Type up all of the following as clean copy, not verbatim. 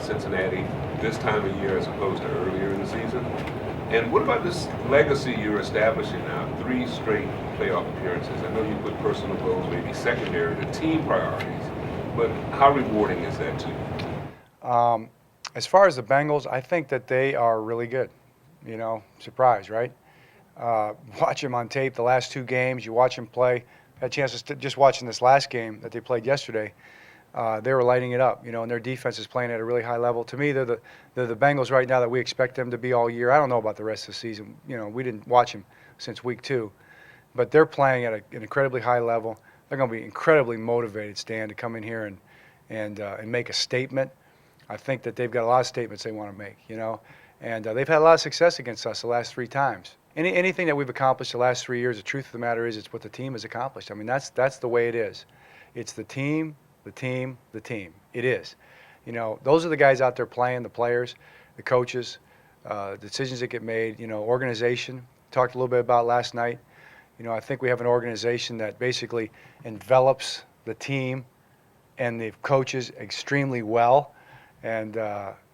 about Cincinnati this time of year as opposed to earlier in the season? And what about this legacy you're establishing now? 3 straight playoff appearances. I know you put personal goals maybe secondary to team priorities, but how rewarding is that to you? As far as the Bengals, I think that they are really good. Surprise, right? Watch them on tape the last 2 games. You watch them play. Had a chance to just watching this last game that they played yesterday. They were lighting it up, and their defense is playing at a really high level. To me, they're the Bengals right now that we expect them to be all year. I don't know about the rest of the season. We didn't watch them since week 2, but they're playing at an incredibly high level. They're going to be incredibly motivated, Stan, to come in here and make a statement. I think that they've got a lot of statements they want to make, and they've had a lot of success against us the last 3 times. Anything that we've accomplished the last 3 years, the truth of the matter is it's what the team has accomplished. I mean, that's the way it is. It's the team, the team, the team. It is. Those are the guys out there playing, the players, the coaches, decisions that get made, organization. Talked a little bit about last night. I think we have an organization that basically envelops the team and the coaches extremely well. And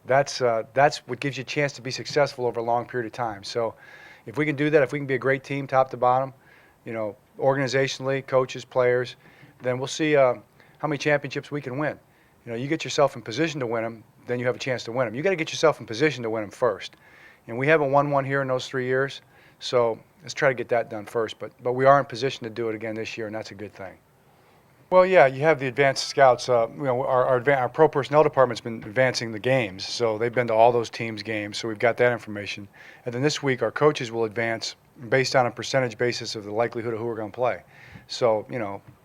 that's what gives you a chance to be successful over a long period of time. So if we can do that, if we can be a great team top to bottom, organizationally, coaches, players, then we'll see how many championships we can win. You get yourself in position to win them, then you have a chance to win them. You got to get yourself in position to win them first. And we haven't won one here in those 3 years, so let's try to get that done first. But we are in position to do it again this year, and that's a good thing. Well, yeah, you have the advanced scouts. Our pro personnel department's been advancing the games, so they've been to all those teams' games, so we've got that information. And then this week, our coaches will advance based on a percentage basis of the likelihood of who we're going to play. So,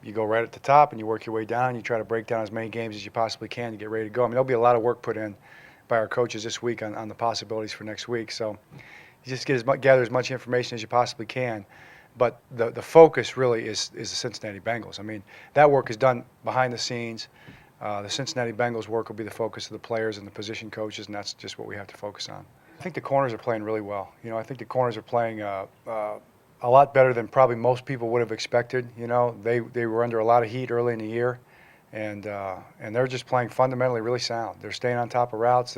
you go right at the top and you work your way down. You try to break down as many games as you possibly can to get ready to go. I mean, there'll be a lot of work put in by our coaches this week on the possibilities for next week. So, you just gather as much information as you possibly can. But the focus really is the Cincinnati Bengals. I mean, that work is done behind the scenes. The Cincinnati Bengals work will be the focus of the players and the position coaches, and that's just what we have to focus on. I think the corners are playing really well. I think the corners are playing a lot better than probably most people would have expected. They were under a lot of heat early in the year, and they're just playing fundamentally really sound. They're staying on top of routes.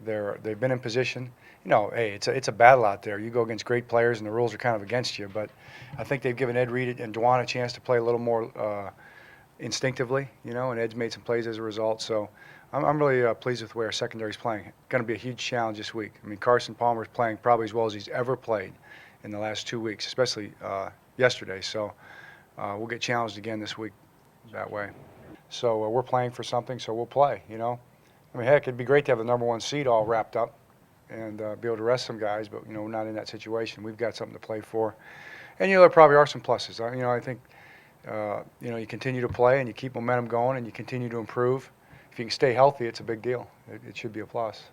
They've been in position. Hey, it's a battle out there. You go against great players, and the rules are kind of against you. But I think they've given Ed Reed and Dwan a chance to play a little more instinctively, and Ed's made some plays as a result. So I'm really pleased with the way our secondary's playing. Going to be a huge challenge this week. I mean, Carson Palmer's playing probably as well as he's ever played in the last 2 weeks, especially yesterday. So we'll get challenged again this week that way. So we're playing for something, so we'll play, I mean, heck, it'd be great to have the #1 seed all wrapped up and be able to rest some guys, but, we're not in that situation. We've got something to play for. And, there probably are some pluses. I think, you continue to play and you keep momentum going and you continue to improve. If you can stay healthy, it's a big deal. It should be a plus.